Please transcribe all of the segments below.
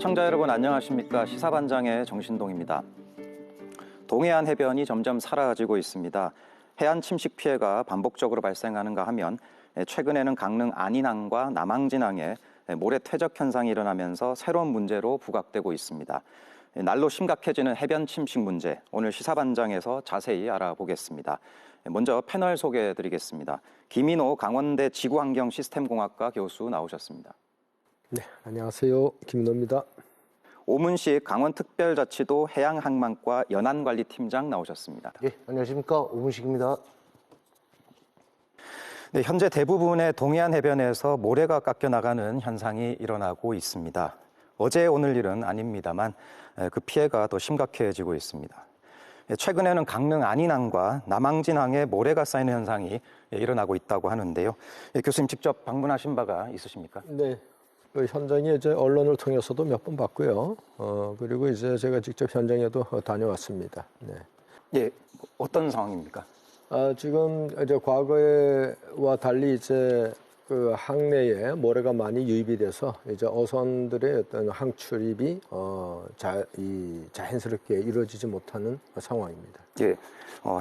시청자 여러분 안녕하십니까. 시사반장의 정신동입니다. 동해안 해변이 점점 사라지고 있습니다. 해안 침식 피해가 반복적으로 발생하는가 하면 최근에는 강릉 안인항과 남항진항에 모래 퇴적 현상이 일어나면서 새로운 문제로 부각되고 있습니다. 날로 심각해지는 해변 침식 문제, 오늘 시사반장에서 자세히 알아보겠습니다. 먼저 패널 소개해드리겠습니다. 김인호 강원대 지구환경시스템공학과 교수 나오셨습니다. 네, 안녕하세요. 김인호입니다. 오문식 강원특별자치도 해양항만과 연안관리팀장 나오셨습니다. 예, 안녕하십니까. 오문식입니다. 네, 현재 대부분의 동해안 해변에서 모래가 깎여 나가는 현상이 일어나고 있습니다. 어제 오늘 일은 아닙니다만 그 피해가 더 심각해지고 있습니다. 최근에는 강릉 안인항과 남항진항에 모래가 쌓이는 현상이 일어나고 있다고 하는데요. 교수님 직접 방문하신 바가 있으십니까? 네. 그 현장에 이제 언론을 통해서도 몇 번 봤고요. 그리고 이제 제가 직접 현장에도 다녀왔습니다. 네. 예, 어떤 상황입니까? 지금 이제 과거와 달리 이제 그 항내에 모래가 많이 유입이 돼서 이제 어선들의 어떤 항출입이 자연스럽게 이루어지지 못하는 상황입니다. 예,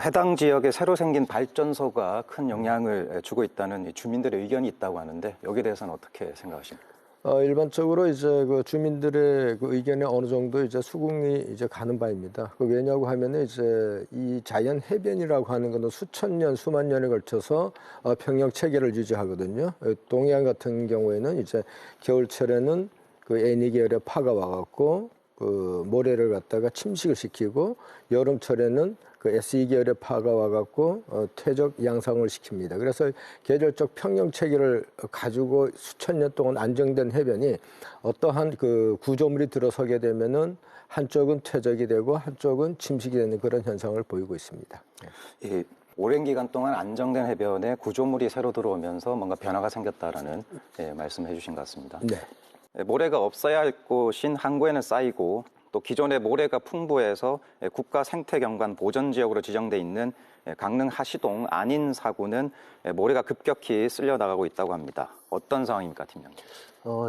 해당 지역에 새로 생긴 발전소가 큰 영향을 주고 있다는 주민들의 의견이 있다고 하는데 여기에 대해서는 어떻게 생각하십니까? 일반적으로 이제 그 주민들의 그 의견에 어느 정도 이제 수긍이 이제 가는 바입니다. 왜냐고 하면은 이제 이 자연 해변이라고 하는 것은 수천 년, 수만 년에 걸쳐서 평형 체계를 유지하거든요. 동해안 같은 경우에는 이제 겨울철에는 그 애니계열의 파가 와갖고 그 모래를 갖다가 침식을 시키고 여름철에는 그 SE계열의 파가 와갖고 퇴적 양상을 시킵니다. 그래서 계절적 평형 체계를 가지고 수천 년 동안 안정된 해변이 어떠한 그 구조물이 들어서게 되면은 한쪽은 퇴적이 되고 한쪽은 침식이 되는 그런 현상을 보이고 있습니다. 예, 오랜 기간 동안 안정된 해변에 구조물이 새로 들어오면서 뭔가 변화가 생겼다라는 말씀을 해주신 것 같습니다. 네. 모래가 없어야 할 곳인 항구에는 쌓이고 또 기존에 모래가 풍부해서 국가 생태경관 보전지역으로 지정돼 있는 강릉 하시동 안인사구는 모래가 급격히 쓸려 나가고 있다고 합니다. 어떤 상황입니까, 팀장님?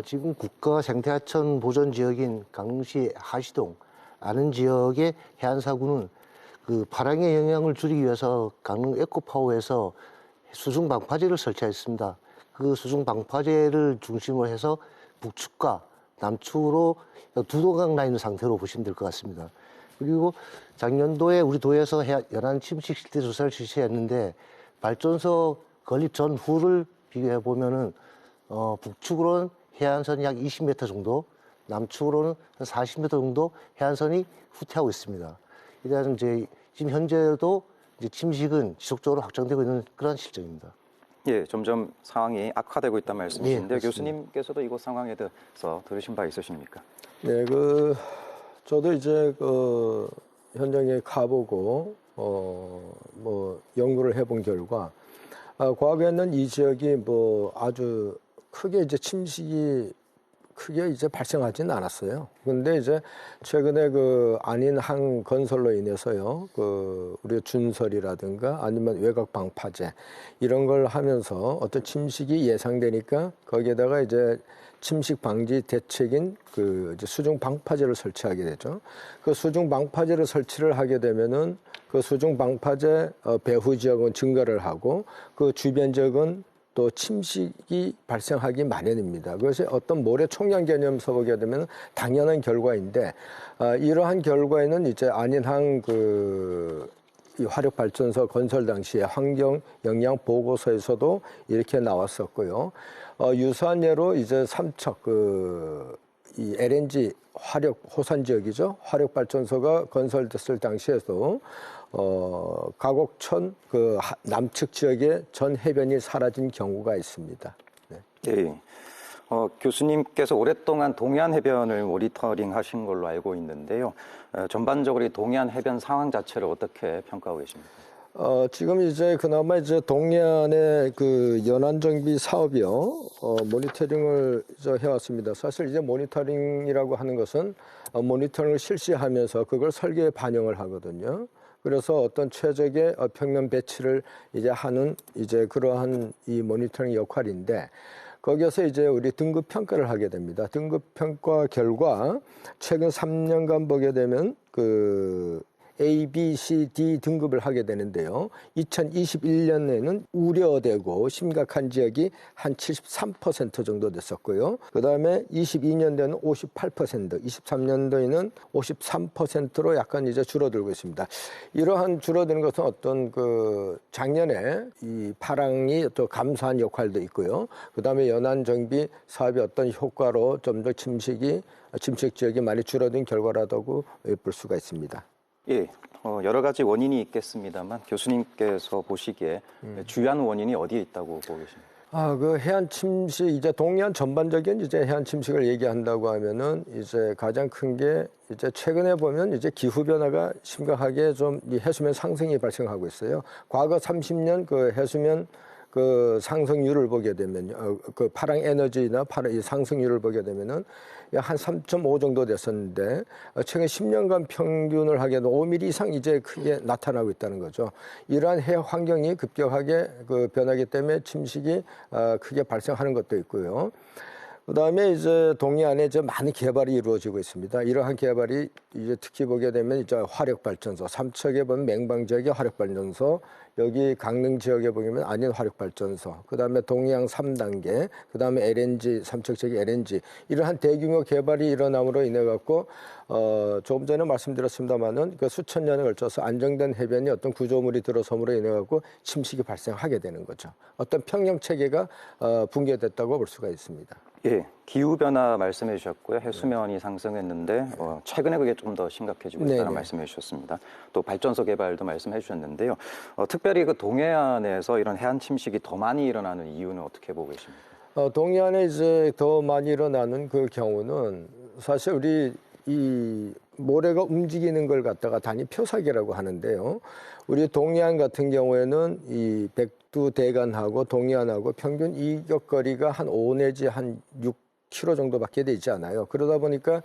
지금 국가 생태하천 보전지역인 강릉시 하시동 안은 지역의 해안사구는 그 파랑의 영향을 줄이기 위해서 강릉 에코파워에서 수중 방파제를 설치했습니다. 그 수중 방파제를 중심으로 해서 북측과 남측으로 두 동강 나 있는 상태로 보시면 될 것 같습니다. 그리고 작년도에 우리 도에서 연안 침식 실태 조사를 실시했는데 발전소 건립 전후를 비교해 보면은 북측으로는 해안선이 약 20m 정도, 남측으로는 40m 정도 해안선이 후퇴하고 있습니다. 이래서 이제 지금 현재도 이제 침식은 지속적으로 확장되고 있는 그런 실정입니다. 예, 점점 상황이 악화되고 있다는 말씀이신데 예, 교수님께서도 이곳 상황에 대해서 들으신 바 있으십니까? 네, 저도 이제 현장에 가보고 뭐 연구를 해본 결과 과거에는 이 지역이 뭐 아주 크게 이제 침식이 크게 이제 발생하지는 않았어요. 근데 이제 최근에 그 안인항 건설로 인해서요, 그 우리 준설이라든가 아니면 외곽 방파제 이런 걸 하면서 어떤 침식이 예상되니까 거기에다가 이제 침식 방지 대책인 그 이제 수중 방파제를 설치하게 되죠. 그 수중 방파제를 설치를 하게 되면은 그 수중 방파제 배후 지역은 증가를 하고 그 주변 지역은 또 침식이 발생하기 마련입니다. 그것이 어떤 모래 총량 개념에서 보게 되면 당연한 결과인데 이러한 결과에는 이제 안인항 이 화력발전소 건설 당시에 환경 영향 보고서에서도 이렇게 나왔었고요. 유사한 예로 이제 삼척 이 LNG 화력 호산 지역이죠. 화력 발전소가 건설됐을 당시에도 가곡천 남측 지역의 전 해변이 사라진 경우가 있습니다. 네. 예. 교수님께서 오랫동안 동해안 해변을 모니터링 하신 걸로 알고 있는데요. 전반적으로 이 동해안 해변 상황 자체를 어떻게 평가하고 계십니까? 지금 이제 그나마 이제 동해안의 그 연안 정비 사업이요, 모니터링을 해왔습니다. 사실 이제 모니터링이라고 하는 것은 모니터링을 실시하면서 그걸 설계에 반영을 하거든요. 그래서 어떤 최적의 평면 배치를 이제 하는 이제 그러한 이 모니터링 역할인데 거기에서 이제 우리 등급 평가를 하게 됩니다. 등급 평가 결과 최근 3년간 보게 되면 그 A, B, C, D 등급을 하게 되는데요. 2021년에는 우려되고 심각한 지역이 한 73% 정도 됐었고요. 그 다음에 22년도에는 58%, 23년도에는 53%로 약간 이제 줄어들고 있습니다. 이러한 줄어드는 것은 어떤 그 작년에 이 파랑이 또 감소한 역할도 있고요. 그 다음에 연안 정비 사업의 어떤 효과로 좀 더 침식 지역이 많이 줄어든 결과라고 볼 수가 있습니다. 예, 여러 가지 원인이 있겠습니다만 교수님께서 보시기에 주요한 원인이 어디에 있다고 보고 계십니까? 그 해안 침식, 이제 동해안 전반적인 이제 해안 침식을 얘기한다고 하면은 이제 가장 큰 게 이제 최근에 보면 이제 기후 변화가 심각하게 좀 이 해수면 상승이 발생하고 있어요. 과거 30년 그 해수면 그 상승률을 보게 되면 그 파랑 에너지나 파랑 이 상승률을 보게 되면은 한 3.5 정도 됐었는데 최근 10년간 평균을 하게 되면 5mm 이상 이제 크게 나타나고 있다는 거죠. 이러한 해양 환경이 급격하게 그 변하기 때문에 침식이 크게 발생하는 것도 있고요. 그다음에 이제 동해안에 이제 많은 개발이 이루어지고 있습니다. 이러한 개발이 이제 특히 보게 되면 이제 화력발전소, 삼척에 보면 맹방 지역의 화력발전소, 여기 강릉 지역에 보면 안현 화력발전소, 그다음에 동해안 3단계, 그다음에 LNG, 삼척 지역의 LNG 이러한 대규모 개발이 일어남으로 인해 갖고 조금 전에 말씀드렸습니다마는 그 수천 년에 걸쳐서 안정된 해변이 어떤 구조물이 들어섬으로 인해 갖고 침식이 발생하게 되는 거죠. 어떤 평형 체계가 붕괴됐다고 볼 수가 있습니다. 예, 기후변화 말씀해 주셨고요. 해수면이 상승했는데 최근에 그게 좀 더 심각해지고 있다는 말씀해 주셨습니다. 또 발전소 개발도 말씀해 주셨는데요. 특별히 그 동해안에서 이런 해안 침식이 더 많이 일어나는 이유는 어떻게 보고 계십니까? 동해안에 이제 더 많이 일어나는 그 경우는 사실 우리 이 모래가 움직이는 걸 갖다가 단위 표사계라고 하는데요. 우리 동해안 같은 경우에는 이 백두대간하고 동해안하고 평균 이격거리가 한 5 내지 한 6km 정도밖에 되지 않아요. 그러다 보니까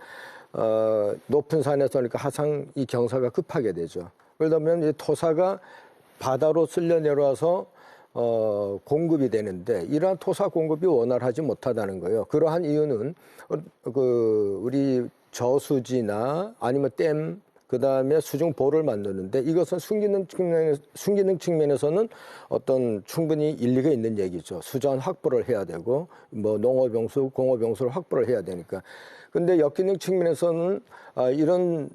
높은 산에서 그러니까 하상 이 경사가 급하게 되죠. 그러다 보면 이 토사가 바다로 쓸려 내려와서 공급이 되는데 이러한 토사 공급이 원활하지 못하다는 거예요. 그러한 이유는 우리 저수지나 아니면 댐, 그 다음에 수중보를 만드는데 이것은 순기능 측면에서는 어떤 충분히 일리가 있는 얘기죠. 수전 확보를 해야 되고, 뭐 농업용수, 공업용수를 확보를 해야 되니까. 근데 역기능 측면에서는 이런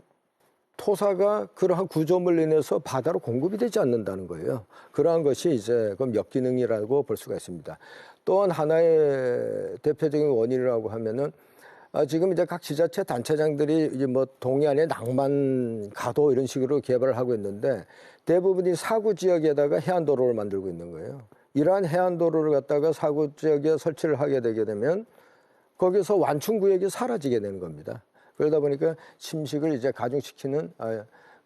토사가 그러한 구조물로 인해서 바다로 공급이 되지 않는다는 거예요. 그러한 것이 이제 그럼 역기능이라고 볼 수가 있습니다. 또한 하나의 대표적인 원인이라고 하면은 지금 이제 각 지자체 단체장들이 이제 뭐 동해안의 낭만 가도 이런 식으로 개발을 하고 있는데 대부분이 사구 지역에다가 해안도로를 만들고 있는 거예요. 이러한 해안도로를 갖다가 사구 지역에 설치를 하게 되게 되면 거기서 완충구역이 사라지게 되는 겁니다. 그러다 보니까 침식을 이제 가중시키는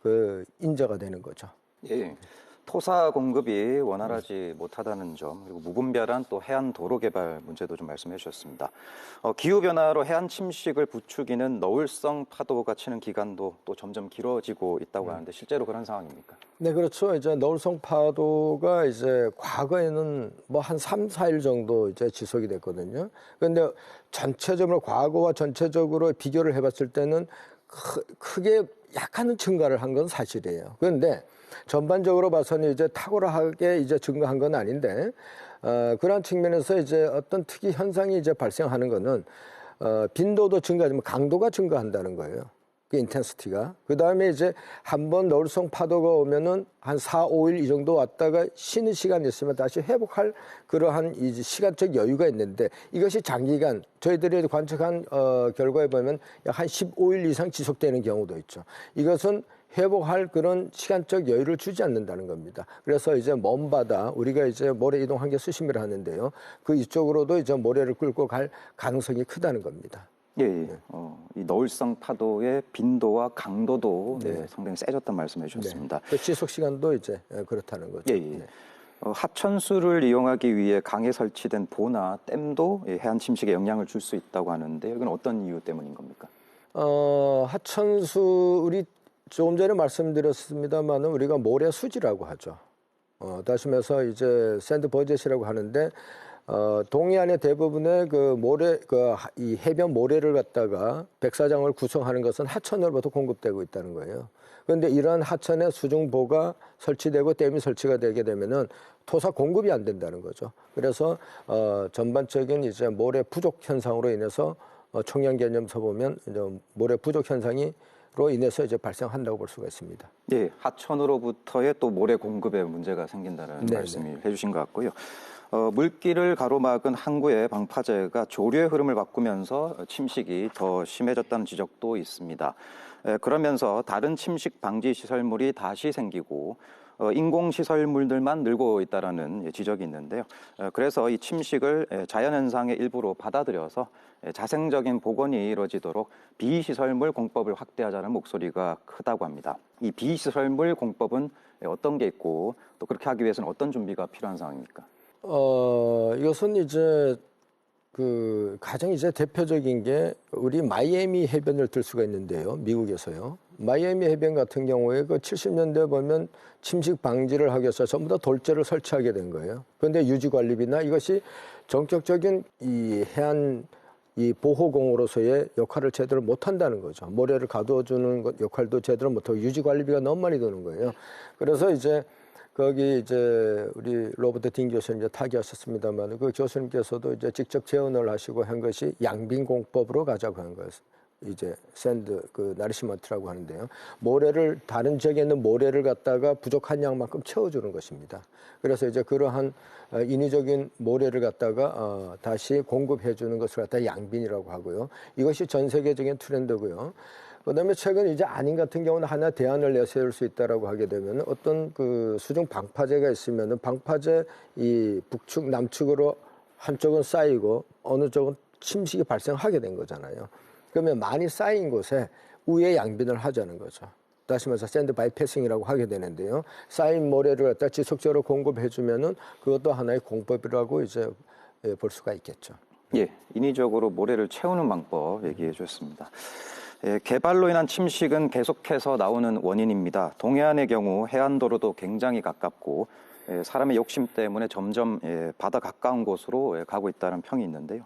그 인자가 되는 거죠. 예. 토사 공급이 원활하지 못하다는 점, 그리고 무분별한 또 해안 도로 개발 문제도 좀 말씀해 주셨습니다. 기후변화로 해안 침식을 부추기는 너울성 파도가 치는 기간도 또 점점 길어지고 있다고 하는데 실제로 그런 상황입니까? 네, 그렇죠. 이제 너울성 파도가 이제 과거에는 뭐 한 3, 4일 정도 이제 지속이 됐거든요. 그런데 전체적으로 과거와 전체적으로 비교를 해봤을 때는 크게 약간은 증가를 한 건 사실이에요. 그런데 전반적으로 봐서는 이제 탁월하게 이제 증가한 건 아닌데, 그런 측면에서 이제 어떤 특이 현상이 이제 발생하는 거는, 빈도도 증가하지만 강도가 증가한다는 거예요. 그 인텐시티가. 그 다음에 이제 한번 너울성 파도가 오면은 한 4, 5일 이 정도 왔다가 쉬는 시간이 있으면 다시 회복할 그러한 이제 시간적 여유가 있는데 이것이 장기간 저희들이 관측한 결과에 보면 약 한 15일 이상 지속되는 경우도 있죠. 이것은 회복할 그런 시간적 여유를 주지 않는다는 겁니다. 그래서 이제 먼 바다, 우리가 이제 모래 이동한 게 수심이라 하는데요. 그 이쪽으로도 이제 모래를 끌고 갈 가능성이 크다는 겁니다. 예, 예. 이 너울성 파도의 빈도와 강도도 상당히 세졌다는 말씀해 주셨습니다. 네. 지속 시간도 이제 그렇다는 거죠. 예, 예. 네. 하천수를 이용하기 위해 강에 설치된 보나 댐도 해안 침식에 영향을 줄 수 있다고 하는데 이건 어떤 이유 때문인 겁니까? 하천수 우리 조금 전에 말씀드렸습니다만 우리가 모래수지라고 하죠. 다시 말해서 이제 샌드 버젯이라고 하는데 동해안의 대부분의 그 모래, 이 해변 모래를 갖다가 백사장을 구성하는 것은 하천으로부터 공급되고 있다는 거예요. 그런데 이러한 하천에 수중보가 설치되고 댐이 설치가 되게 되면은 토사 공급이 안 된다는 거죠. 그래서 전반적인 이제 모래 부족 현상으로 인해서 청량 개념서 보면 이제 모래 부족 현상이로 인해서 이제 발생한다고 볼 수가 있습니다. 예, 하천으로부터의 또 모래 공급에 문제가 생긴다는 네네. 말씀을 해주신 것 같고요. 물길을 가로막은 항구의 방파제가 조류의 흐름을 바꾸면서 침식이 더 심해졌다는 지적도 있습니다. 그러면서 다른 침식 방지 시설물이 다시 생기고 인공 시설물들만 늘고 있다라는 지적이 있는데요. 그래서 이 침식을 자연현상의 일부로 받아들여서 자생적인 복원이 이루어지도록 비시설물 공법을 확대하자는 목소리가 크다고 합니다. 이 비시설물 공법은 어떤 게 있고 또 그렇게 하기 위해서는 어떤 준비가 필요한 상황입니까? 이것은 이제 가장 이제 대표적인 게 우리 마이애미 해변을 들 수가 있는데요. 미국에서요. 마이애미 해변 같은 경우에 그 70년대 보면 침식 방지를 하기 위해서 전부 다 돌재를 설치하게 된 거예요. 그런데 유지관리비나 이것이 정적적인 이 해안 이 보호공으로서의 역할을 제대로 못한다는 거죠. 모래를 가둬주는 역할도 제대로 못하고 유지관리비가 너무 많이 드는 거예요. 그래서 이제 거기 이제 우리 로버트 딘 교수님 이제 타계하셨습니다만 그 교수님께서도 이제 직접 제언을 하시고 한 것이 양빈공법으로 가자고 한 거예요. 이제 샌드 나리시먼트라고 하는데요. 모래를 다른 지역에 있는 모래를 갖다가 부족한 양만큼 채워주는 것입니다. 그래서 이제 그러한 인위적인 모래를 갖다가 다시 공급해 주는 것을 갖다 양빈이라고 하고요. 이것이 전 세계적인 트렌드고요. 그다음에 최근 이제 안인 같은 경우는 하나 대안을 내세울 수 있다라고 하게 되면 어떤 그 수중 방파제가 있으면은 방파제 이 북측 남측으로 한쪽은 쌓이고 어느 쪽은 침식이 발생하게 된 거잖아요. 그러면 많이 쌓인 곳에 우회 양빈을 하자는 거죠. 다시 말해서 샌드 바이패싱이라고 하게 되는데요. 쌓인 모래를 갖다 지속적으로 공급해 주면은 그것도 하나의 공법이라고 이제 볼 수가 있겠죠. 예, 인위적으로 모래를 채우는 방법 얘기해 주셨습니다. 개발로 인한 침식은 계속해서 나오는 원인입니다. 동해안의 경우 해안도로도 굉장히 가깝고 사람의 욕심 때문에 점점 바다 가까운 곳으로 가고 있다는 평이 있는데요.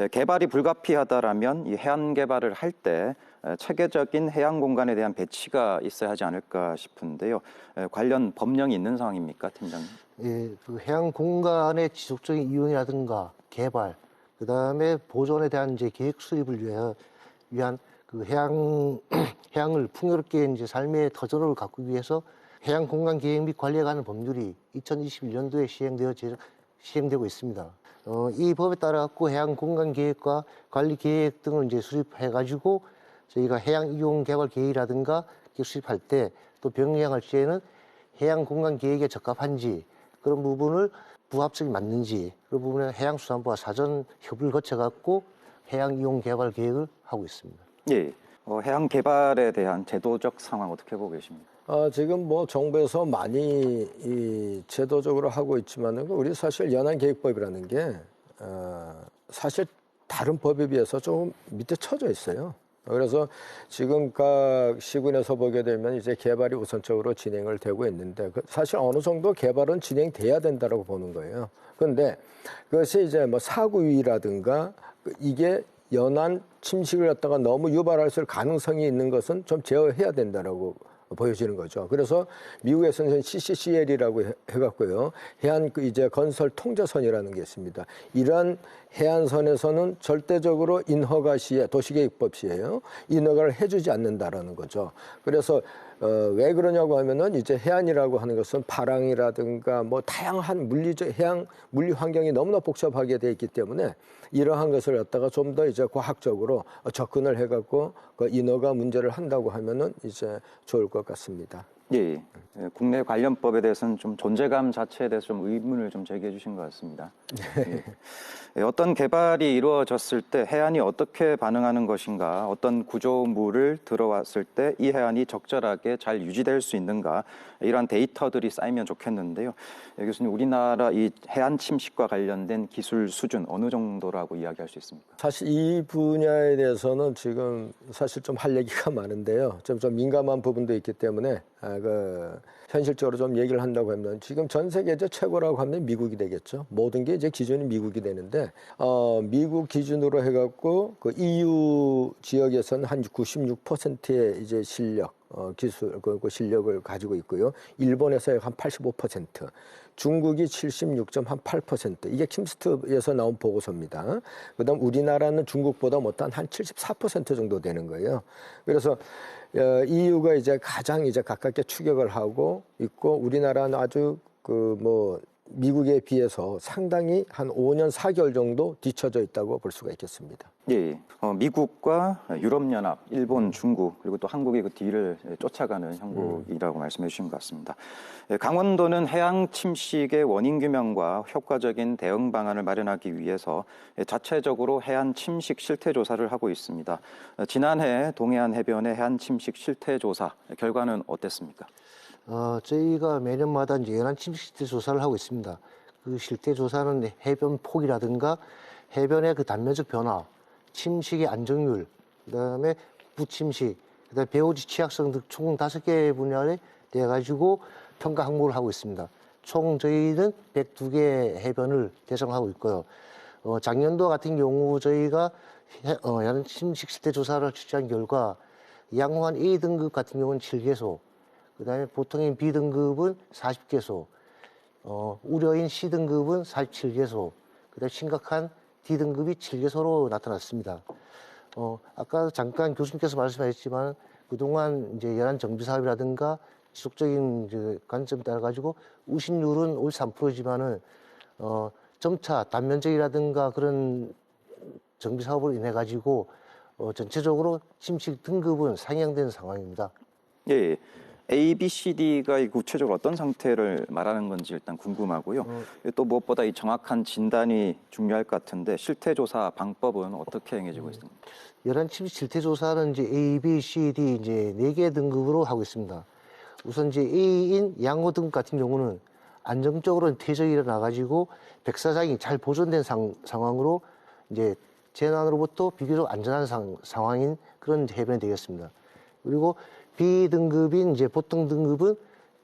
개발이 불가피하다라면 이 해안 개발을 할 때 체계적인 해양 공간에 대한 배치가 있어야 하지 않을까 싶은데요. 관련 법령이 있는 상황입니까, 팀장님? 예, 그 해양 공간의 지속적인 이용이라든가 개발, 그 다음에 보존에 대한 이제 계획 수립을 위한 그 해양을 풍요롭게 이제 삶의 터전을 가꾸기 위해서 해양 공간 계획 및 관리에 관한 법률이 2021년도에 시행되고 있습니다. 이 법에 따라 갖고 해양 공간 계획과 관리 계획 등을 이제 수립해가지고 저희가 해양 이용 개발 계획이라든가 수립할 때 또 병행할 시에는 해양 공간 계획에 적합한지 그런 부분을 부합적이 맞는지 그런 부분에 해양수산부와 사전 협의를 거쳐갖고 해양 이용 개발 계획을 하고 있습니다. 예, 해양 개발에 대한 제도적 상황 어떻게 보고 계십니까? 지금 뭐 정부에서 많이 이 제도적으로 하고 있지만 우리 사실 연안계획법이라는 게 사실 다른 법에 비해서 좀 밑에 처져 있어요. 그래서 지금 각 시군에서 보게 되면 이제 개발이 우선적으로 진행을 되고 있는데 사실 어느 정도 개발은 진행돼야 된다라고 보는 거예요. 그런데 그것이 이제 뭐 사구위라든가 이게 연안 침식을 갖다가 너무 유발할 가능성이 있는 것은 좀 제어해야 된다라고 보여지는 거죠. 그래서 미국에서는 CCCL이라고 해갖고요. 해안 이제 건설 통제선이라는 게 있습니다. 이러한 해안선에서는 절대적으로 인허가 시에 도시계획법 시에요. 인허가를 해주지 않는다라는 거죠. 그래서 왜 그러냐고 하면은 이제 해안이라고 하는 것은 파랑이라든가 뭐 다양한 해양 물리 환경이 너무나 복잡하게 돼 있기 때문에 이러한 것을 갖다가 좀 더 이제 과학적으로 접근을 해갖고 그 인허가 문제를 한다고 하면은 이제 좋을 것 같습니다. 예, 국내 관련법에 대해서는 좀 존재감 자체에 대해서 좀 의문을 좀 제기해 주신 것 같습니다. 예. 어떤 개발이 이루어졌을 때 해안이 어떻게 반응하는 것인가, 어떤 구조물을 들어왔을 때 이 해안이 적절하게 잘 유지될 수 있는가, 이러한 데이터들이 쌓이면 좋겠는데요. 교수님, 우리나라 이 해안 침식과 관련된 기술 수준 어느 정도라고 이야기할 수 있습니까? 사실 이 분야에 대해서는 지금 사실 좀 할 얘기가 많은데요. 좀 민감한 부분도 있기 때문에 현실적으로 좀 얘기를 한다고 하면 지금 전 세계 이제 최고라고 하면 미국이 되겠죠. 모든 게 이제 기준이 미국이 되는데 미국 기준으로 해갖고 그 EU 지역에서는 한 96%의 이제 실력 기술 그 실력을 가지고 있고요. 일본에서 한 85%, 중국이 76.8% 이게 킴스트에서 나온 보고서입니다. 그다음 우리나라는 중국보다 못한 한 74% 정도 되는 거예요. 그래서 EU가 이제 가장 이제 가깝게 추격을 하고 있고 우리나라는 아주 미국에 비해서 상당히 한 5년 4개월 정도 뒤처져 있다고 볼 수가 있겠습니다. 예, 미국과 유럽연합, 일본, 중국 그리고 또 한국이 그 뒤를 쫓아가는 형국이라고 말씀해 주신 것 같습니다. 강원도는 해양 침식의 원인 규명과 효과적인 대응 방안을 마련하기 위해서 자체적으로 해안 침식 실태 조사를 하고 있습니다. 지난해 동해안 해변의 해안 침식 실태 조사 결과는 어땠습니까? 저희가 매년마다 이제 연안 침식 실태 조사를 하고 있습니다. 그 실태 조사는 해변 폭이라든가 해변의 그 단면적 변화, 침식의 안정률, 그다음에 부침식, 그다음에 배후지 취약성 등 총 5개 분야에 대해 가지고 평가 항목을 하고 있습니다. 총 저희는 102개 해변을 대상하고 있고요. 작년도 같은 경우 저희가 연안 침식 실태 조사를 실시한 결과 양호한 A등급 같은 경우는 7개소, 그다음에 보통인 B등급은 40개소, 우려인 C등급은 47개소, 그다음에 심각한 D등급이 7개소로 나타났습니다. 아까 잠깐 교수님께서 말씀하셨지만 그동안 이제 연안 정비 사업이라든가 지속적인 이제 관점에 따라 가지고 우신율은 53%지만은 점차 단면적이라든가 그런 정비 사업으로 인해 가지고 전체적으로 침식 등급은 상향된 상황입니다. 예. A, B, C, D가 구체적으로 어떤 상태를 말하는 건지 일단 궁금하고요. 또 무엇보다 이 정확한 진단이 중요할 것 같은데 실태조사 방법은 어떻게 행해지고 있습니까? 연안 침식 실태조사는 이제 A, B, C, D 이제 4개 등급으로 하고 있습니다. 우선 이제 A인 양호 등급 같은 경우는 안정적으로 퇴적이 일어나가지고 백사장이 잘 보존된 상황으로 이제 재난으로부터 비교적 안전한 상황인 그런 해변이 되겠습니다. 그리고 B등급인 이제 보통 등급은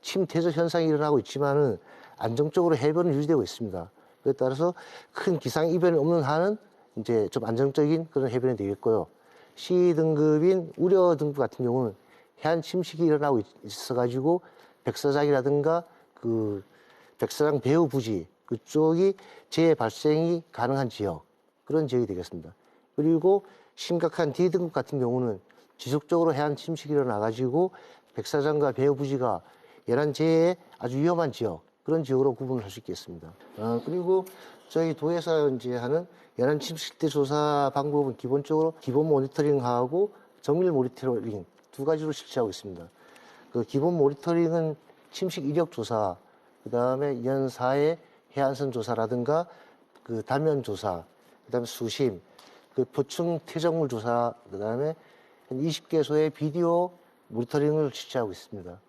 침퇴적 현상이 일어나고 있지만은 안정적으로 해변은 유지되고 있습니다. 그에 따라서 큰 기상 이변이 없는 한은 이제 좀 안정적인 그런 해변이 되겠고요. C등급인 우려 등급 같은 경우는 해안 침식이 일어나고 있어가지고 백사장이라든가 그 백사장 배후 부지 그쪽이 재해 발생이 가능한 지역 그런 지역이 되겠습니다. 그리고 심각한 D등급 같은 경우는 지속적으로 해안 침식이 일어나가지고 백사장과 배후 부지가 연안 재해에 아주 위험한 지역 그런 지역으로 구분을 할 수 있겠습니다. 그리고 저희 도에서 이제 하는 연안 침식 실태 조사 방법은 기본적으로 기본 모니터링하고 정밀 모니터링 두 가지로 실시하고 있습니다. 그 기본 모니터링은 침식 이력 조사, 그 다음에 연사의 해안선 조사라든가 그 단면 조사, 그 다음에 수심, 그 보충 퇴적물 조사, 그 다음에 한 20개소의 비디오 모니터링을 실시하고 있습니다.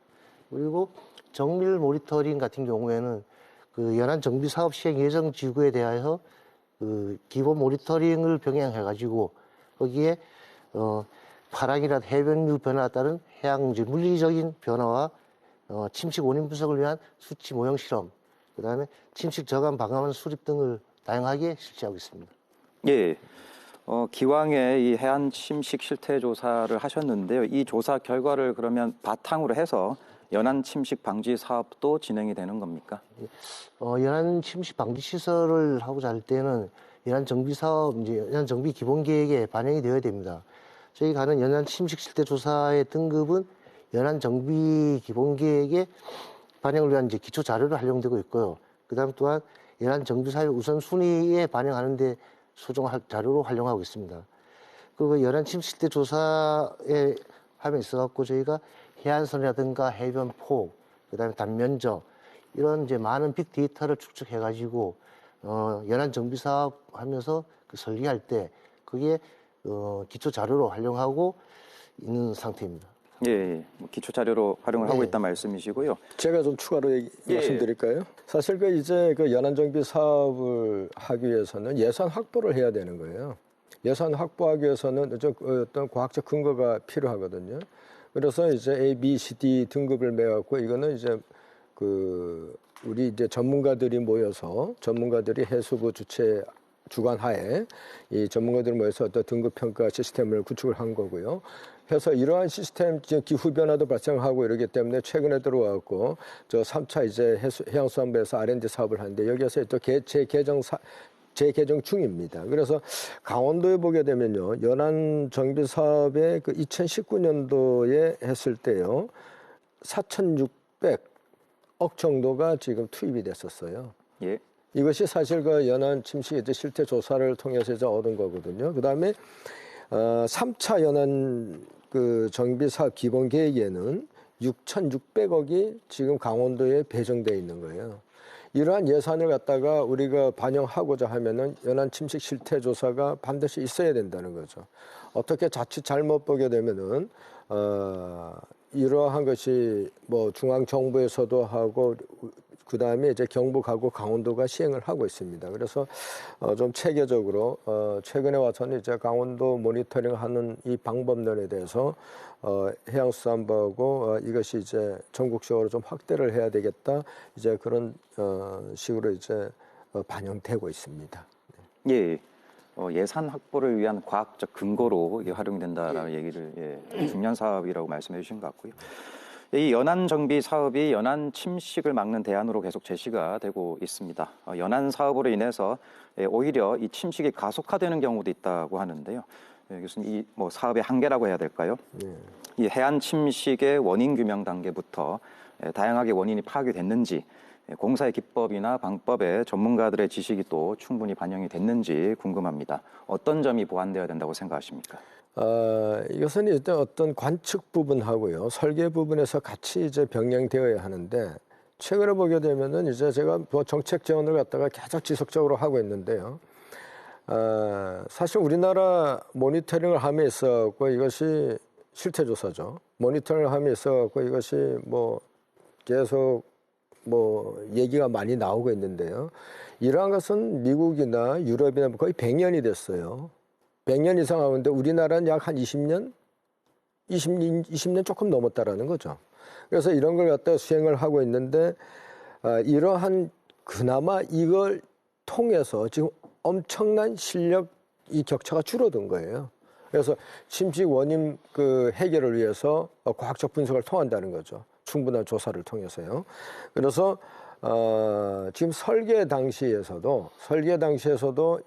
그리고 정밀 모니터링 같은 경우에는 그 연안 정비 사업 시행 예정 지구에 대하여 그 기본 모니터링을 병행해가지고 거기에 파랑이나 해변류 변화에 따른 해양 물리적인 변화와 침식 원인 분석을 위한 수치 모형 실험, 그 다음에 침식 저감 방화문 수립 등을 다양하게 실시하고 있습니다. 예. 기왕에 이 해안 침식 실태 조사를 하셨는데요. 이 조사 결과를 그러면 바탕으로 해서 연안 침식 방지 사업도 진행이 되는 겁니까? 연안 침식 방지 시설을 하고자 할 때는 연안 정비 사업, 이제 연안 정비 기본 계획에 반영이 되어야 됩니다. 저희가 하는 연안 침식 실태 조사의 등급은 연안 정비 기본 계획에 반영을 위한 이제 기초 자료로 활용되고 있고요. 그다음 또한 연안 정비 사업 우선 순위에 반영하는데 소정 자료로 활용하고 있습니다. 그리고 연안 침식 실태 조사에 함에 있어갖고 저희가 해안선이라든가 해변 폭, 그다음에 단면적 이런 이제 많은 빅데이터를 축적해가지고 연안 정비 사업 하면서 그 설계할 때 그게 기초 자료로 활용하고 있는 상태입니다. 예, 기초 자료로 활용을 하고 네. 있다는 말씀이시고요. 제가 좀 추가로 말씀드릴까요? 사실 이제 연안 정비 사업을 하기 위해서는 예산 확보를 해야 되는 거예요. 예산 확보하기 위해서는 어떤 과학적 근거가 필요하거든요. 그래서 이제 A, B, C, D 등급을 매갖고 이거는 이제 우리 이제 전문가들이 모여서 전문가들이 해수부 주관하에 이 전문가들이 모여서 어떤 등급 평가 시스템을 구축을 한 거고요. 그래서 이러한 시스템 기후 변화도 발생하고 이러기 때문에 최근에 들어왔고 저 3차 이제 해양수산부에서 R&D 사업을 하는데 여기에서 또 재개정 중입니다. 그래서 강원도에 보게 되면요, 연안 정비 사업에 그 2019년도에 했을 때요, 4,600억 정도가 지금 투입이 됐었어요. 예. 이것이 사실 그 연안 침식 이제 실태 조사를 통해서 이제 얻은 거거든요. 그 다음에 3차 연안 그 정비 사업 기본 계획에는 6,600억이 지금 강원도에 배정돼 있는 거예요. 이러한 예산을 갖다가 우리가 반영하고자 하면은 연안 침식 실태 조사가 반드시 있어야 된다는 거죠. 어떻게 자칫 잘못 보게 되면은 이러한 것이 뭐 중앙 정부에서도 하고 그 다음에 이제 경북하고 강원도가 시행을 하고 있습니다. 그래서 좀 체계적으로 최근에 와서는 이제 강원도 모니터링하는 이 방법론에 대해서 해양수산부하고 이것이 이제 전국적으로 좀 확대를 해야 되겠다. 이제 그런 식으로 이제 반영되고 있습니다. 예. 예산 확보를 위한 과학적 근거로 이게 활용이 된다라는 얘기를 중요한 사업이라고 말씀해 주신 것 같고요. 이 연안 정비 사업이 연안 침식을 막는 대안으로 계속 제시가 되고 있습니다. 연안 사업으로 인해서 오히려 이 침식이 가속화되는 경우도 있다고 하는데요. 교수님, 이 뭐 사업의 한계라고 해야 될까요? 이 해안 침식의 원인 규명 단계부터 다양하게 원인이 파악이 됐는지, 공사의 기법이나 방법에 전문가들의 지식이 또 충분히 반영이 됐는지 궁금합니다. 어떤 점이 보완되어야 된다고 생각하십니까? 이것은 일단 어떤 관측 부분하고요, 설계 부분에서 같이 이제 병행되어야 하는데, 최근에 보게 되면은 이제 제가 뭐 정책 제언을 갖다가 계속 지속적으로 하고 있는데요. 사실 우리나라 모니터링을 함에 있어갖고 이것이 실태조사죠. 모니터링을 함에 있어갖고 이것이 뭐 계속 뭐 얘기가 많이 나오고 있는데요. 이러한 것은 미국이나 유럽이나 거의 100년이 됐어요. 100년 이상 하는데 우리나라는 약 한 20년 조금 넘었다라는 거죠. 그래서 이런 걸 갖다 수행을 하고 있는데 이러한 그나마 이걸 통해서 지금 엄청난 실력 이 격차가 줄어든 거예요. 그래서 침식 원인 그 해결을 위해서 과학적 분석을 통한다는 거죠. 충분한 조사를 통해서요. 그래서 지금 설계 당시에서도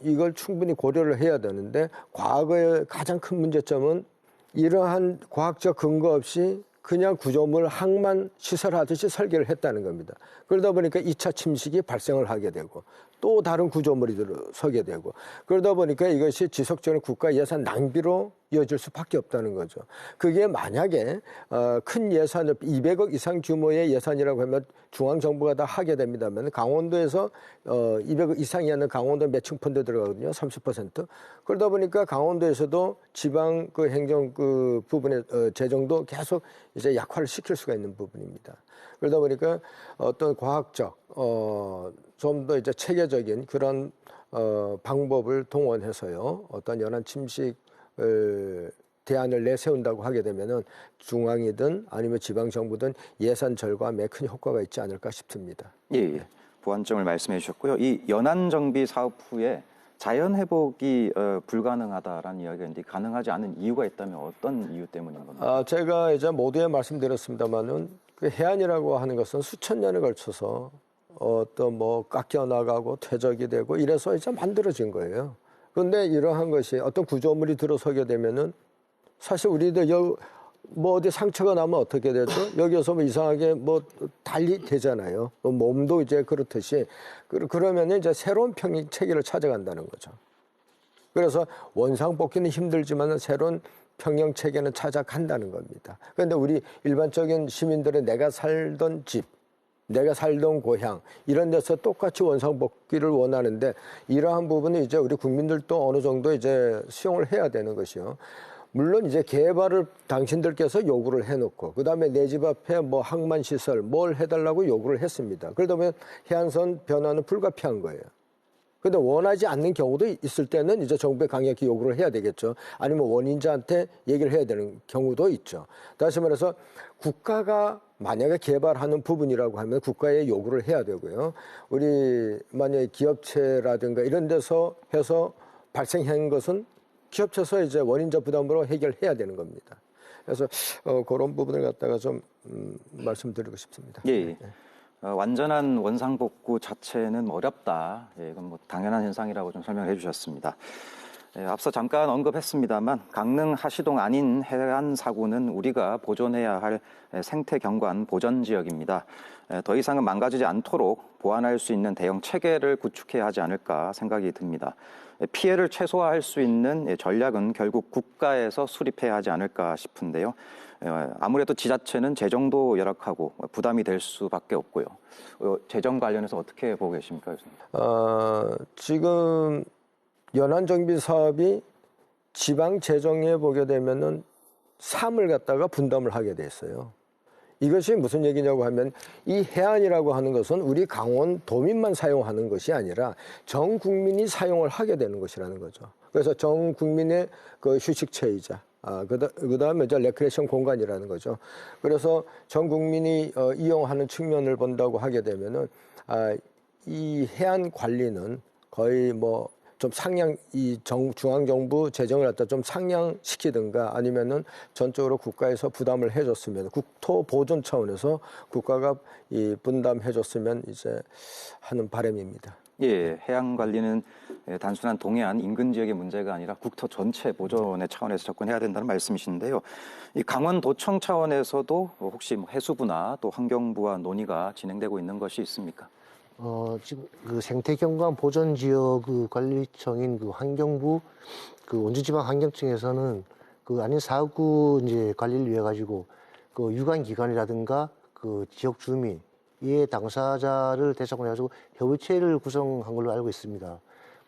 이걸 충분히 고려를 해야 되는데, 과거의 가장 큰 문제점은 이러한 과학적 근거 없이 그냥 구조물 항만 시설하듯이 설계를 했다는 겁니다. 그러다 보니까 2차 침식이 발생을 하게 되고 또 다른 구조물이 들어서게 되고, 그러다 보니까 이것이 지속적인 국가 예산 낭비로 이어질 수밖에 없다는 거죠. 그게 만약에 큰 예산을 200억 이상 규모의 예산이라고 하면 중앙정부가 다 하게 됩니다만, 강원도에서 200억 이상이 하는 강원도 매칭 펀드 들어가거든요. 30%. 그러다 보니까 강원도에서도 지방 그 행정 그 부분의 재정도 계속 이제 약화를 시킬 수가 있는 부분입니다. 그러다 보니까 어떤 과학적 좀 더 이제 체계적인 그런 방법을 동원해서요, 어떤 연안 침식을 대안을 내세운다고 하게 되면은 중앙이든 아니면 지방 정부든 예산 절감에 매우 큰 효과가 있지 않을까 싶습니다. 예. 보완점을 말씀해 주셨고요. 이 연안 정비 사업 후에 자연 회복이 불가능하다라는 이야기가 있는데, 가능하지 않은 이유가 있다면 어떤 이유 때문인 겁니까? 제가 이제 모두에 말씀드렸습니다만은 그 해안이라고 하는 것은 수천 년에 걸쳐서 어떤 뭐 깎여 나가고 퇴적이 되고 이래서 이제 만들어진 거예요. 그런데 이러한 것이 어떤 구조물이 들어서게 되면은 사실 우리도 뭐 어디 상처가 나면 어떻게 되죠? 여기서 뭐 이상하게 뭐 달리 되잖아요. 몸도 이제 그렇듯이 그러면은 이제 새로운 평행 체계를 찾아간다는 거죠. 그래서 원상복귀는 힘들지만 새로운 평형 체계는 찾아간다는 겁니다. 그런데 우리 일반적인 시민들은 내가 살던 집, 내가 살던 고향 이런 데서 똑같이 원상복귀를 원하는데, 이러한 부분은 이제 우리 국민들도 어느 정도 이제 수용을 해야 되는 것이요. 물론 이제 개발을 당신들께서 요구를 해놓고 그다음에 내 집 앞에 뭐 항만 시설 뭘 해달라고 요구를 했습니다. 그러다 보면 해안선 변화는 불가피한 거예요. 근데 원하지 않는 경우도 있을 때는 이제 정부에 강력히 요구를 해야 되겠죠. 아니면 원인자한테 얘기를 해야 되는 경우도 있죠. 다시 말해서 국가가 만약에 개발하는 부분이라고 하면 국가에 요구를 해야 되고요. 우리 만약에 기업체라든가 이런 데서 해서 발생한 것은 기업체에서 이제 원인자 부담으로 해결해야 되는 겁니다. 그래서 그런 부분을 갖다가 좀 말씀드리고 싶습니다. 예. 예. 완전한 원상복구 자체는 어렵다. 예, 이건 뭐 당연한 현상이라고 좀 설명해 주셨습니다. 예, 앞서 잠깐 언급했습니다만 강릉 하시동 아닌 해안 사구는 우리가 보존해야 할 생태 경관 보전 지역입니다. 더 이상은 망가지지 않도록 보완할 수 있는 대형 체계를 구축해야 하지 않을까 생각이 듭니다. 피해를 최소화할 수 있는 전략은 결국 국가에서 수립해야 하지 않을까 싶은데요. 아무래도 지자체는 재정도 열악하고 부담이 될 수밖에 없고요. 재정 관련해서 어떻게 보고 계십니까, 교수님? 지금 연안정비 사업이 지방 재정에 보게 되면은 3을 갖다가 분담을 하게 됐어요. 이것이 무슨 얘기냐고 하면 이 해안이라고 하는 것은 우리 강원도민만 사용하는 것이 아니라 전 국민이 사용을 하게 되는 것이라는 거죠. 그래서 전 국민의 그 휴식처이자 그다음에 이제 레크레이션 공간이라는 거죠. 그래서 전 국민이 이용하는 측면을 본다고 하게 되면은 이 해안 관리는 거의 뭐 좀 상향 중앙정부 재정을 갖다 좀 상향시키든가 아니면은 전적으로 국가에서 부담을 해줬으면 국토 보존 차원에서 국가가 이 분담해줬으면 이제 하는 바람입니다. 예, 해양 관리는 단순한 동해안 인근 지역의 문제가 아니라 국토 전체 보존의 차원에서 접근해야 된다는 말씀이신데요. 이 강원도청 차원에서도 혹시 뭐 해수부나 또 환경부와 논의가 진행되고 있는 것이 있습니까? 지금 그 생태경관 보전지역 그 관리청인 그 환경부 그 원주지방 환경청에서는 그 아닌 사구 이제 관리를 위해 가지고 그 유관기관이라든가 그 지역 주민 이해 당사자를 대상으로 해가지고 협의체를 구성한 걸로 알고 있습니다.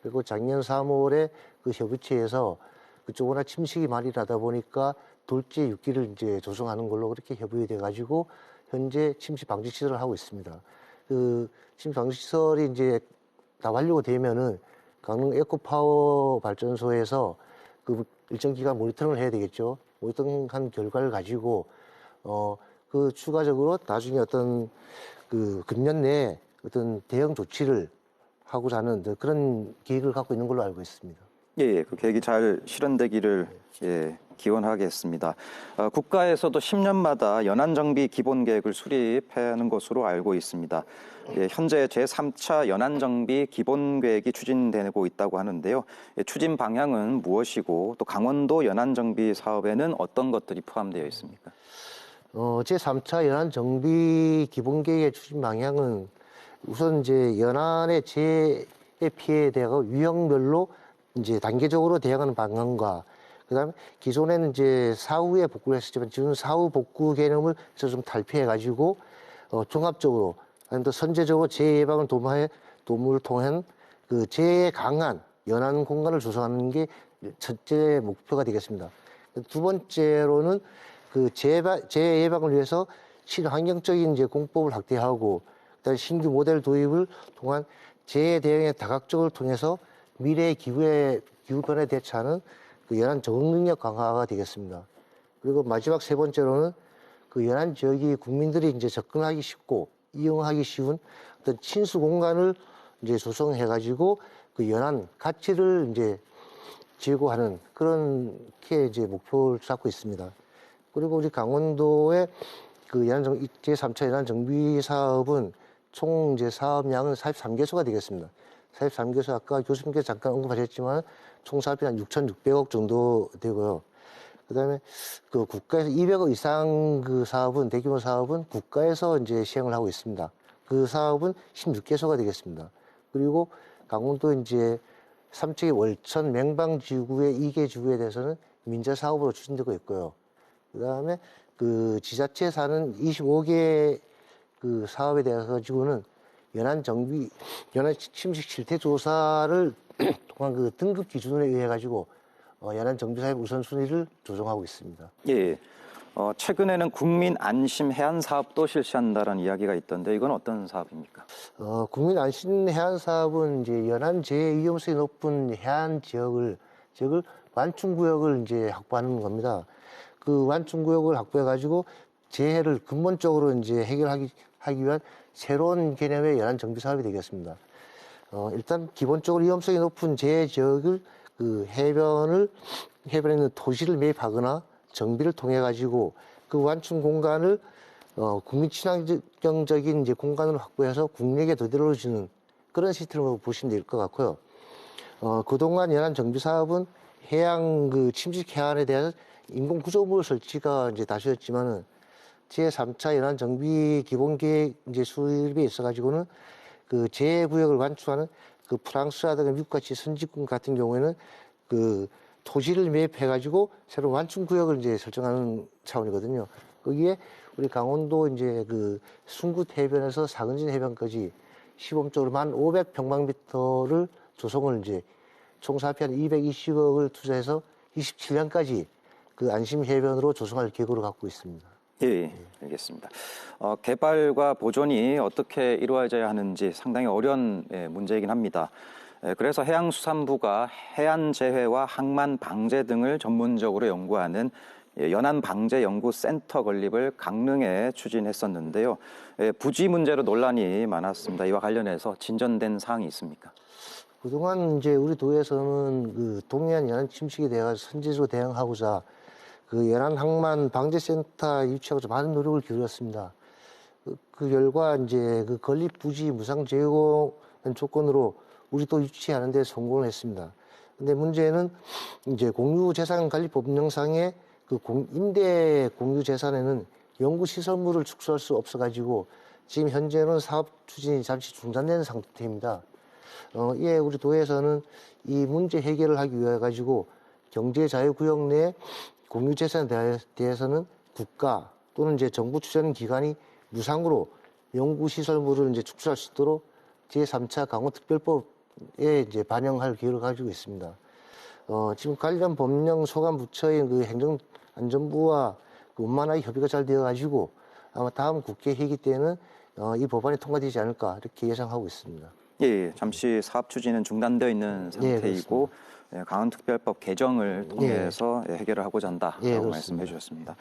그리고 작년 3월에 그 협의체에서 그쪽 워낙 침식이 많이 나다 보니까 돌제 6기를 이제 조성하는 걸로 그렇게 협의가 돼가지고 현재 침식 방지 시설을 하고 있습니다. 그 침식 방지 시설이 이제 다 완료가 되면은 강릉 에코파워 발전소에서 그 일정 기간 모니터링을 해야 되겠죠. 모니터링한 결과를 가지고 그 추가적으로 나중에 어떤 그 금년 내에 어떤 대형 조치를 하고자 하는 그런 계획을 갖고 있는 걸로 알고 있습니다. 예, 그 계획이 잘 실현되기를 기원하겠습니다. 국가에서도 10년마다 연안정비 기본계획을 수립하는 것으로 알고 있습니다. 현재 제3차 연안정비 기본계획이 추진되고 있다고 하는데요. 추진 방향은 무엇이고 또 강원도 연안정비 사업에는 어떤 것들이 포함되어 있습니까? 제3차 연안 정비 기본계획의 추진 방향은 우선 이제 연안의 재해 피해에 대한 유형별로 이제 단계적으로 대응하는 방향과 그다음에 기존에는 이제 사후에 복구를 했었지만 지금 사후 복구 개념을 좀 탈피해 가지고 종합적으로 아니면 또 선제적으로 재해 예방을 도모를 통한 그 재해 강한 연안 공간을 조성하는 게 첫째 목표가 되겠습니다. 두 번째로는 그 재해 예방을 위해서 친환경적인 이제 공법을 확대하고 그다음에 신규 모델 도입을 통한 재해 대응의 다각적을 통해서 미래의 기후 변화에 대처하는 그 연안 적응 능력 강화가 되겠습니다. 그리고 마지막 세 번째로는 그 연안 지역이 국민들이 이제 접근하기 쉽고 이용하기 쉬운 어떤 친수 공간을 이제 조성해가지고 그 연안 가치를 이제 제고하는 그런 게 이제 목표를 잡고 있습니다. 그리고 우리 강원도의 그 제3차 연안 정비 사업은 총 이제 사업량은 43개소가 되겠습니다. 43개소 아까 교수님께서 잠깐 언급하셨지만 총 사업이 한 6,600억 정도 되고요. 그다음에 그 국가에서 200억 이상 그 사업은 대규모 사업은 국가에서 이제 시행을 하고 있습니다. 그 사업은 16개소가 되겠습니다. 그리고 강원도 이제 삼척의 월천 맹방지구의 2개 지구에 대해서는 민자 사업으로 추진되고 있고요. 그다음에 그 지자체 사는 25개 그 사업에 대해서 가지고는 연안 침식 실태 조사를 통한 그 등급 기준에 의해 가지고 연안 정비 사업 우선순위를 조정하고 있습니다. 예. 최근에는 국민 안심 해안 사업도 실시한다는 이야기가 있던데 이건 어떤 사업입니까? 국민 안심 해안 사업은 이제 연안 재해 위험성이 높은 해안 지역을 완충 구역을 이제 확보하는 겁니다. 그 완충 구역을 확보해 가지고 재해를 근본적으로 이제 해결하기 위한 새로운 개념의 연안 정비 사업이 되겠습니다. 일단 기본적으로 위험성이 높은 재해 지역을 그 해변에 있는 토지를 매입하거나 정비를 통해 가지고 그 완충 공간을 국민 친환경적인 이제 공간으로 확보해서 국력에 더 주는 그런 시스템으로 보시면 될 것 같고요. 그동안 연안 정비 사업은 해양 그 침식 해안에 대한 인공 구조물 설치가 이제 다수였지만은 제3차 연안 정비 기본 계획 이제 수립에 있어 가지고는 그 재해 구역을 완충하는 그 프랑스라든가 미국 같이 선진국 같은 경우에는 그 토지를 매입해 가지고 새로 완충 구역을 이제 설정하는 차원이거든요. 거기에 우리 강원도 이제 그 순굿 해변에서 사근진 해변까지 시범적으로 1,500평방미터를 조성을 이제 총 사업비 한 220억을 투자해서 27년까지 그 안심 해변으로 조성할 계획으로 갖고 있습니다. 예, 알겠습니다. 개발과 보존이 어떻게 이루어져야 하는지 상당히 어려운 문제이긴 합니다. 그래서 해양수산부가 해안재해와 항만방제 등을 전문적으로 연구하는 연안방제연구센터 건립을 강릉에 추진했었는데요. 부지 문제로 논란이 많았습니다. 이와 관련해서 진전된 사항이 있습니까? 그동안 이제 우리 도에서는 그 동해안 연안 침식에 대해 선제적으로 대응하고자 그 연안 항만 방제센터 유치하고자 많은 노력을 기울였습니다. 그 결과 이제 그 건립 부지 무상 제공 조건으로 우리 도 유치하는 데 성공을 했습니다. 근데 문제는 이제 공유재산 관리 법령상의 그 임대 공유재산에는 연구시설물을 축소할 수 없어가지고 지금 현재는 사업 추진이 잠시 중단된 상태입니다. 이에 우리 도에서는 이 문제 해결을 하기 위해 가지고 경제자유구역 내 공유재산에 대해서는 국가 또는 이제 정부 추천 기관이 무상으로 연구시설물을 이제 축소할 수 있도록 제3차 강원특별법에 이제 반영할 계획을 가지고 있습니다. 지금 관련 법령 소관 부처인 그 행정안전부와 그 원만하게 협의가 잘 되어가지고 아마 다음 국회 회기 때는 이 법안이 통과되지 않을까 이렇게 예상하고 있습니다. 예, 잠시 사업 추진은 중단되어 있는 상태이고 강원특별법 개정을 통해서 해결을 하고자 한다라고 말씀해 주셨습니다.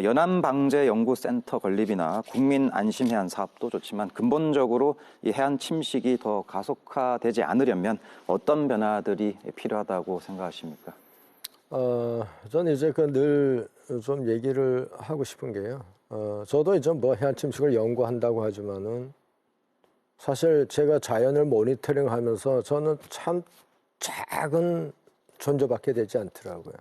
연안방제연구센터 건립이나 국민안심해안 사업도 좋지만 근본적으로 이 해안 침식이 더 가속화되지 않으려면 어떤 변화들이 필요하다고 생각하십니까? 저는 이제 그 늘 좀 얘기를 하고 싶은 게요. 저도 이제 뭐 해안 침식을 연구한다고 하지만은 사실 제가 자연을 모니터링하면서 저는 참 작은 존재밖에 되지 않더라고요.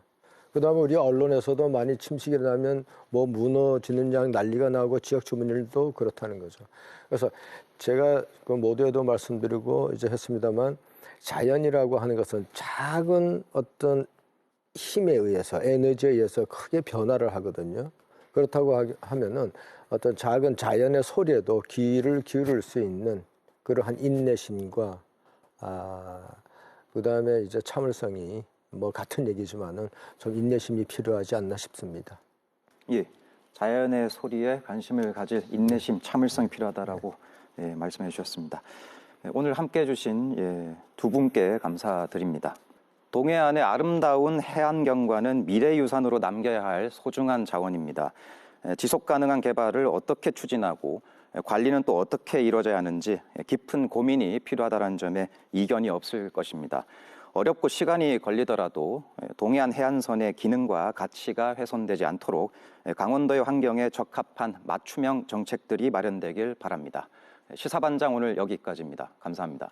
그다음에 우리 언론에서도 많이 침식이 나면 뭐 무너지는 양 난리가 나고 지역 주민들도 그렇다는 거죠. 그래서 제가 그 모두에도 말씀드리고 이제 했습니다만 자연이라고 하는 것은 작은 어떤 힘에 의해서 에너지에 의해서 크게 변화를 하거든요. 그렇다고 하면은 어떤 작은 자연의 소리에도 귀를 기울일 수 있는 그러한 인내심과 그다음에 이제 참을성이 뭐 같은 얘기지만은 좀 인내심이 필요하지 않나 싶습니다. 예, 자연의 소리에 관심을 가질 인내심, 참을성이 필요하다라고 말씀해 주셨습니다. 오늘 함께해 주신 두 분께 감사드립니다. 동해안의 아름다운 해안경관은 미래유산으로 남겨야 할 소중한 자원입니다. 지속 가능한 개발을 어떻게 추진하고 관리는 또 어떻게 이루어져야 하는지 깊은 고민이 필요하다는 점에 이견이 없을 것입니다. 어렵고 시간이 걸리더라도 동해안 해안선의 기능과 가치가 훼손되지 않도록 강원도의 환경에 적합한 맞춤형 정책들이 마련되길 바랍니다. 시사반장 오늘 여기까지입니다. 감사합니다.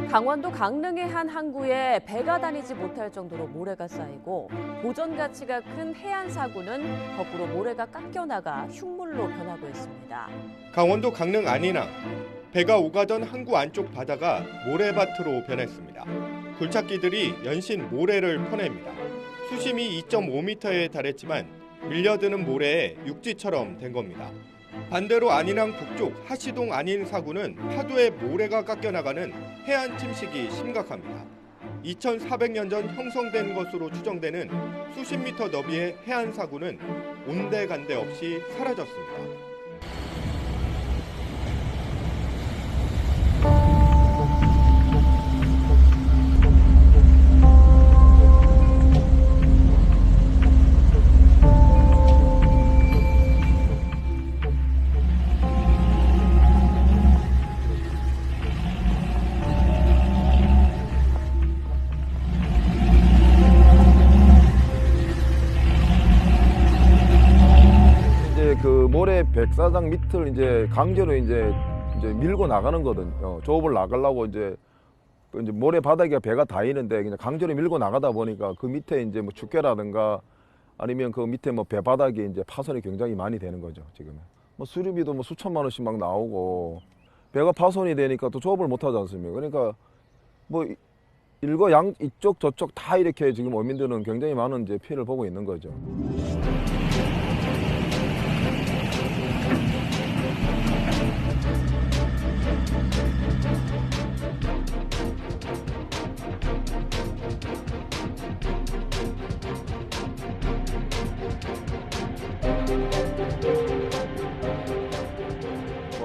강원도 강릉의 한 항구에 배가 다니지 못할 정도로 모래가 쌓이고 보존 가치가 큰 해안 사구는 거꾸로 모래가 깎여나가 흉물로 변하고 있습니다. 강원도 강릉 안인항. 배가 오가던 항구 안쪽 바다가 모래밭으로 변했습니다. 굴착기들이 연신 모래를 퍼냅니다. 수심이 2.5m에 달했지만 밀려드는 모래에 육지처럼 된 겁니다. 반대로 안인항 북쪽 하시동 안인 사구는 파도에 모래가 깎여나가는 해안 침식이 심각합니다. 2400년 전 형성된 것으로 추정되는 수십 미터 너비의 해안 사구는 온데간데 없이 사라졌습니다. 그 모래 백사장 밑을 이제 강제로 이제 밀고 나가는 거거든요. 조업을 나가려고 이제 모래 바닥에 배가 닿이는데 그냥 강제로 밀고 나가다 보니까 그 밑에 이제 뭐 축계라든가 아니면 그 밑에 뭐 배 바닥에 이제 파손이 굉장히 많이 되는 거죠, 지금은. 뭐 수리비도 뭐 수천만 원씩 막 나오고 배가 파손이 되니까 또 조업을 못 하지 않습니까? 그러니까 뭐 일거 이쪽 저쪽 다 이렇게 지금 어민들은 굉장히 많은 이제 피해를 보고 있는 거죠.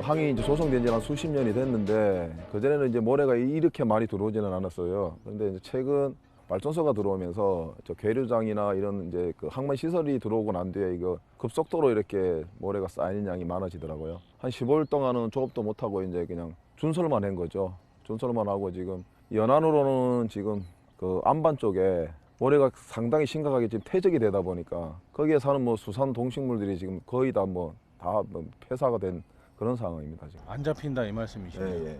항이 이제 조성된 지 한 수십 년이 됐는데 그전에는 이제 모래가 이렇게 많이 들어오지는 않았어요. 그런데 이제 최근 발전소가 들어오면서 저 계류장이나 이런 이제 그 항만 시설이 들어오고 난 뒤에 이거 급속도로 이렇게 모래가 쌓이는 양이 많아지더라고요. 한 15일 동안은 조업도 못 하고 이제 그냥 준설만 한 거죠. 준설만 하고 지금 연안으로는 지금 그 안반 쪽에 모래가 상당히 심각하게 지금 퇴적이 되다 보니까 거기에 사는 뭐 수산 동식물들이 지금 거의 다 폐사가 된 그런 상황입니다. 지금. 안 잡힌다 이 말씀이시네요. 예, 예.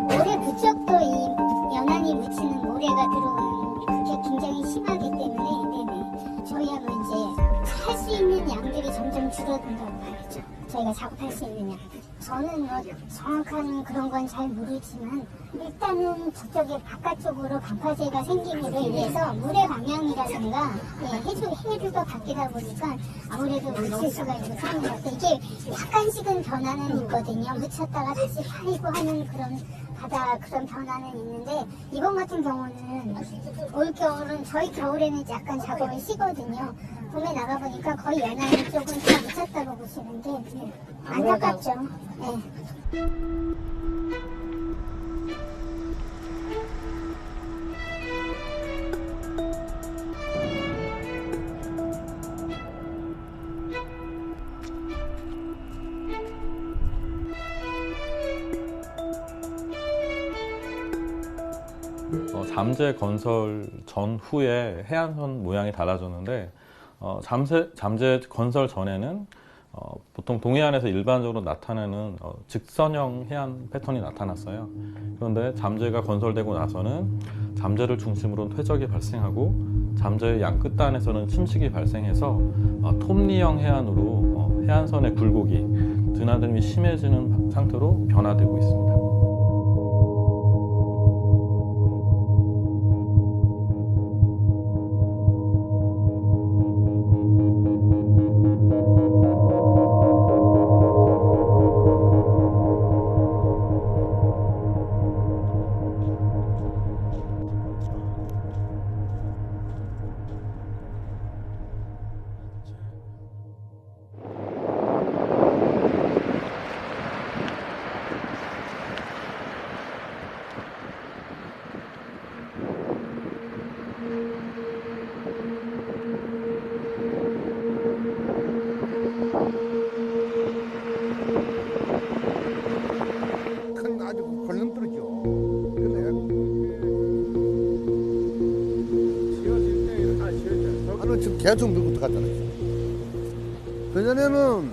모래 부쩍도 이 연안이 묻히는 모래가 들어오는 그게 굉장히 심하기 때문에 네네. 저희하고 이제 할 수 있는 양들이 점점 줄어든다고 봐야죠. 저희가 작업할 수 있는 양들이. 저는 뭐 정확한 그런 건 잘 모르지만 일단은 저쪽에 바깥쪽으로 강파제가 생김으로 인해서 물의 방향이라든가 해류가 바뀌다 보니까 아무래도 묻힐 수가 있는 상황인 것 같아요. 이게 약간씩은 변화는 있거든요. 묻혔다가 다시 파이고 하는 그런 바다 그런 변화는 있는데 이번 같은 경우는 올겨울은 저희 겨울에는 약간 작업을 쉬거든요. 봄에 나가보니까 거의 연안 쪽은 다 묻혔다고 보시는 게 안타깝죠. 네. 잠재 건설 전후에 해안선 모양이 달라졌는데 잠재 건설 전에는 보통 동해안에서 일반적으로 나타내는 직선형 해안 패턴이 나타났어요. 그런데 잠재가 건설되고 나서는 잠재를 중심으로 퇴적이 발생하고 잠재의 양 끝단에서는 침식이 발생해서 톱니형 해안으로 해안선의 굴곡이 드나듦이 심해지는 상태로 변화되고 있습니다. 계속 밀고 들어갔잖아요. 그전에는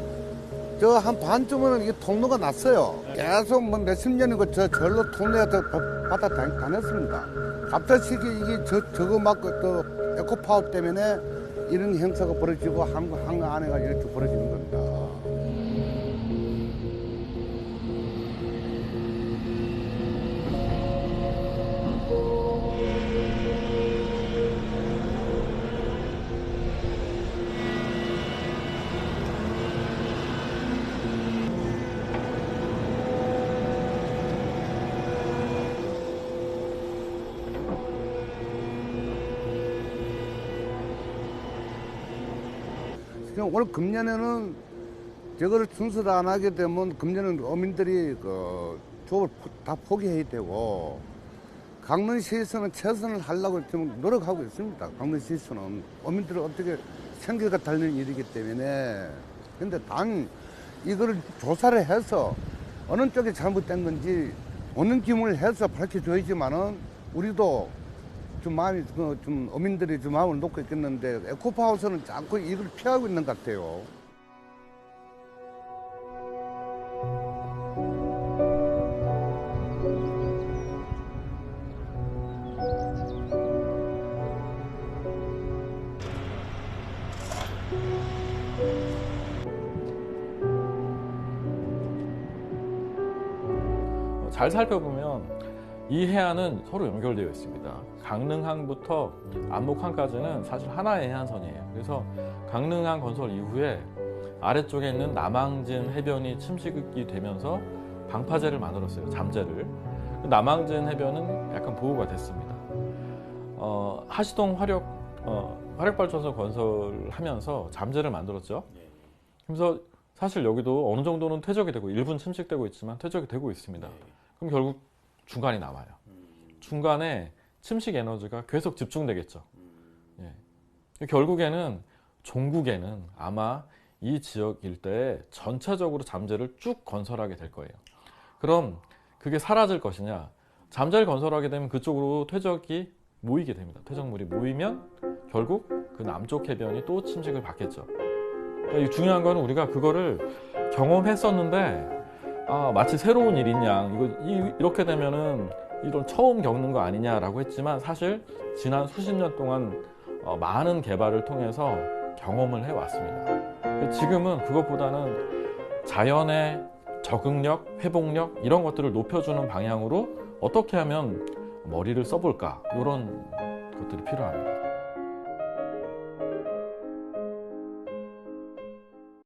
저 한 반쯤은 이게 통로가 났어요. 계속 뭐 몇십 년이고 저 절로 통로에 바다 다녔습니다. 갑자기 이게 저거 맞고 또 에코파워 때문에 이런 행사가 벌어지고 한강 안에가 이렇게 벌어지는 겁니다. 지금 올 금년에는 저거를 준수를 안 하게 되면 금년은 어민들이 그 조업을 다 포기해야 되고 강릉시에서는 최선을 하려고 지금 노력하고 있습니다. 강릉시에서는 어민들을 어떻게 생계가 달리는 일이기 때문에 근데 단 이거를 조사를 해서 어느 쪽이 잘못된 건지 오는 기문을 해서 밝혀줘야지만은 우리도 좀 마음이 좀 어민들이 좀 마음을 놓고 있겠는데 에코파워서는 자꾸 이걸 피하고 있는 것 같아요. 잘 살펴보면 이 해안은 서로 연결되어 있습니다. 강릉항부터 안목항까지는 사실 하나의 해안선이에요. 그래서 강릉항 건설 이후에 아래쪽에 있는 남항진 해변이 침식이 되면서 방파제를 만들었어요. 잠재를. 남항진 해변은 약간 보호가 됐습니다. 하시동 화력발전소 건설하면서 잠재를 만들었죠. 그래서 사실 여기도 어느 정도는 퇴적이 되고 일부는 침식되고 있지만 퇴적이 되고 있습니다. 그럼 결국 중간이 남아요. 중간에 침식 에너지가 계속 집중되겠죠. 예. 결국에는 종국에는 아마 이 지역 일대에 전체적으로 잠재를 쭉 건설하게 될 거예요. 그럼 그게 사라질 것이냐? 잠재를 건설하게 되면 그쪽으로 퇴적이 모이게 됩니다. 퇴적물이 모이면 결국 그 남쪽 해변이 또 침식을 받겠죠. 그러니까 중요한 거는 우리가 그거를 경험했었는데 마치 새로운 일인 양 이렇게 되면은 이런 처음 겪는 거 아니냐라고 했지만 사실 지난 수십 년 동안 많은 개발을 통해서 경험을 해왔습니다. 지금은 그것보다는 자연의 적응력, 회복력 이런 것들을 높여주는 방향으로 어떻게 하면 머리를 써볼까 이런 것들이 필요합니다.